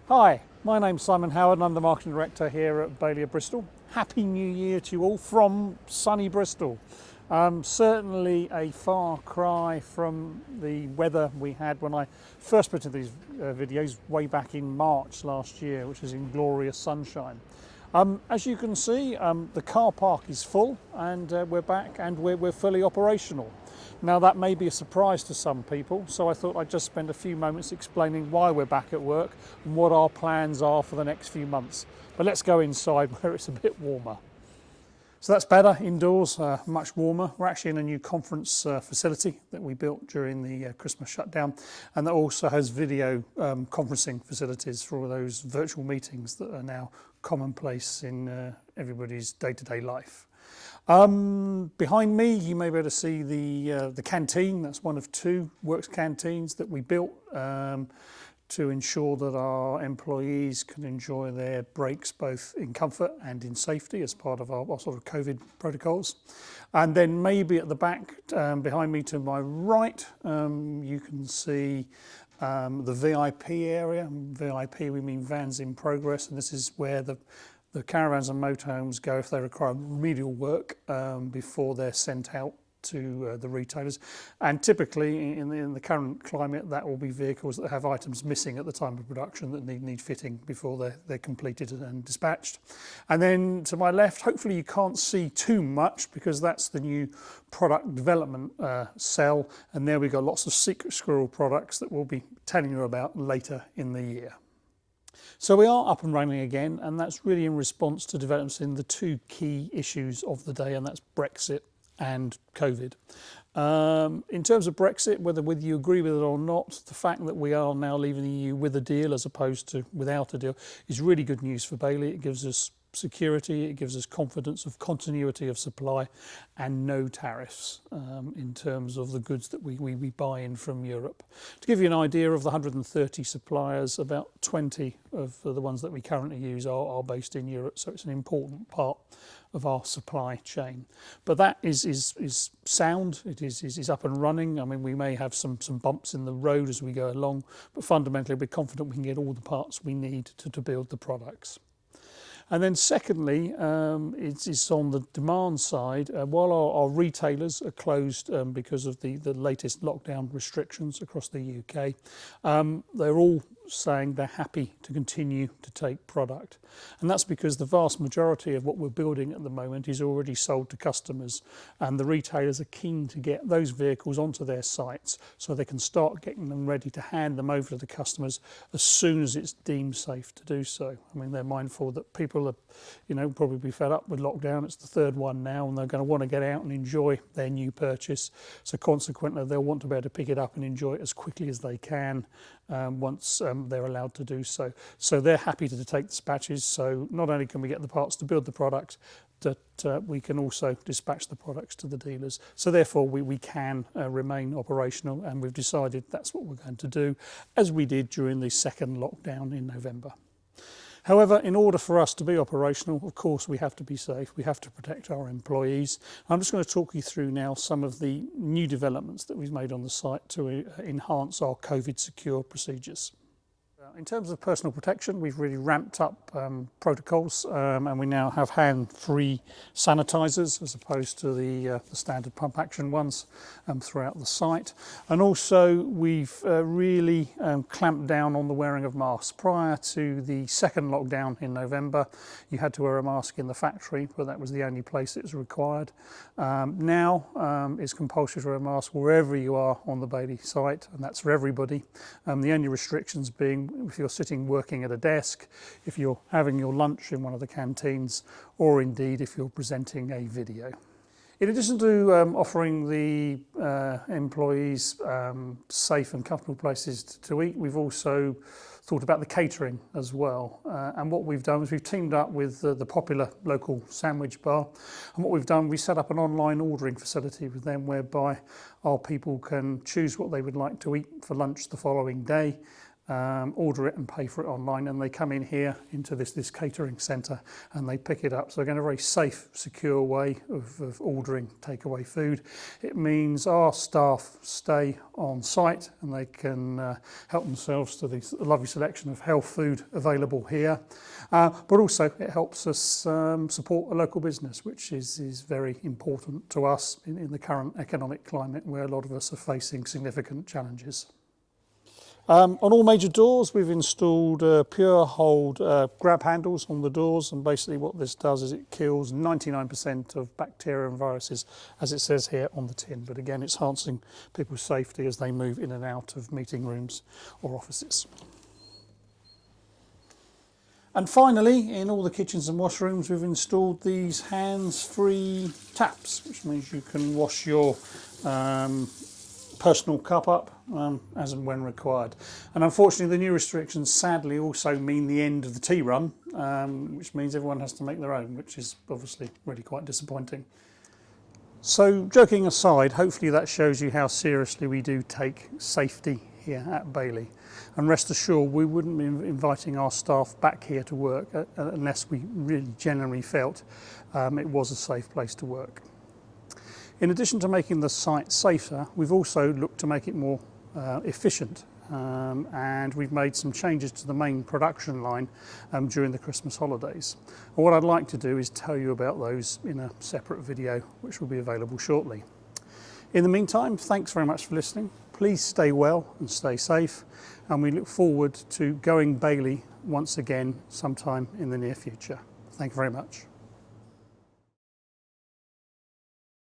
Hi, my name's Simon Howard and I'm the Marketing Director here at Bailey of Bristol. Happy New Year to you all from sunny Bristol. Certainly a far cry from the weather we had when I first put in these videos way back in March last year, which was in glorious sunshine. As you can see, the car park is full and we're back and we're fully operational. Now that may be a surprise to some people, so I thought I'd just spend a few moments explaining why we're back at work and what our plans are for the next few months. But let's go inside where it's a bit warmer. So that's better, indoors, much warmer. We're actually in a new conference facility that we built during the Christmas shutdown, and that also has video conferencing facilities for all those virtual meetings that are now commonplace in everybody's day-to-day life. Behind me you may be able to see the canteen. That's one of two works canteens that we built to ensure that our employees can enjoy their breaks both in comfort and in safety as part of our sort of COVID protocols. And then maybe at the back behind me to my right you can see the VIP area. VIP, we mean vans in progress, and this is where the caravans and motorhomes go if they require remedial work before they're sent out to the retailers. And typically in the current climate, that will be vehicles that have items missing at the time of production that need fitting before they're completed and dispatched. And then to my left, hopefully you can't see too much because that's the new product development cell, and there we've got lots of secret squirrel products that we'll be telling you about later in the year. So we are up and running again, and that's really in response to developments in the two key issues of the day, and that's Brexit and COVID. In terms of Brexit, whether you agree with it or not, the fact that we are now leaving the EU with a deal as opposed to without a deal is really good news for Bailey. It gives us security, it gives us confidence of continuity of supply and no tariffs in terms of the goods that we buy in from Europe. To give you an idea of the 130 suppliers, about 20 of the ones that we currently use are based in Europe, so it's an important part of our supply chain. But that is sound, it is up and running. I mean, we may have some bumps in the road as we go along, but fundamentally we're confident we can get all the parts we need to build the products. And then secondly, it's on the demand side. While our retailers are closed because of the latest lockdown restrictions across the UK, they're all saying they're happy to continue to take product. And that's because the vast majority of what we're building at the moment is already sold to customers, and the retailers are keen to get those vehicles onto their sites so they can start getting them ready to hand them over to the customers as soon as it's deemed safe to do so. I mean, they're mindful that people are, probably be fed up with lockdown. It's the third one now, and they're going to want to get out and enjoy their new purchase. So consequently, they'll want to be able to pick it up and enjoy it as quickly as they can once they're allowed to do so. So they're happy to take dispatches. So not only can we get the parts to build the product, that we can also dispatch the products to the dealers. So therefore we can remain operational, and we've decided that's what we're going to do, as we did during the second lockdown in November. However, in order for us to be operational, of course, we have to be safe. We have to protect our employees. I'm just going to talk you through now some of the new developments that we've made on the site to enhance our COVID secure procedures. In terms of personal protection, we've really ramped up protocols, and we now have hand-free sanitisers as opposed to the standard pump action ones throughout the site. And also we've really clamped down on the wearing of masks. Prior to the second lockdown in November, you had to wear a mask in the factory, but that was the only place it was required. Now it's compulsory to wear a mask wherever you are on the Bailey site, and that's for everybody. The only restrictions being if you're sitting working at a desk, if you're having your lunch in one of the canteens, or indeed if you're presenting a video. In addition to offering the employees safe and comfortable places to eat, we've also thought about the catering as well. And what we've done is we've teamed up with the popular local sandwich bar. And what we've done, we set up an online ordering facility with them whereby our people can choose what they would like to eat for lunch the following day. order it and pay for it online, and they come in here into this catering centre and they pick it up. So again, a very safe, secure way of ordering takeaway food. It means our staff stay on site and they can help themselves to this lovely selection of health food available here. But also it helps us support a local business, which is very important to us in the current economic climate where a lot of us are facing significant challenges. On all major doors we've installed pure hold grab handles on the doors, and basically what this does is it kills 99% of bacteria and viruses, as it says here on the tin, but again it's enhancing people's safety as they move in and out of meeting rooms or offices. And finally, in all the kitchens and washrooms we've installed these hands-free taps, which means you can wash your personal cup up as and when required. And unfortunately the new restrictions sadly also mean the end of the tea run, which means everyone has to make their own, which is obviously really quite disappointing. So joking aside, hopefully that shows you how seriously we do take safety here at Bailey, and rest assured we wouldn't be inviting our staff back here to work unless we really genuinely felt it was a safe place to work. In addition to making the site safer, we've also looked to make it more efficient, and we've made some changes to the main production line during the Christmas holidays. And what I'd like to do is tell you about those in a separate video which will be available shortly. In the meantime, thanks very much for listening. Please stay well and stay safe, and we look forward to going Bailey once again sometime in the near future. Thank you very much.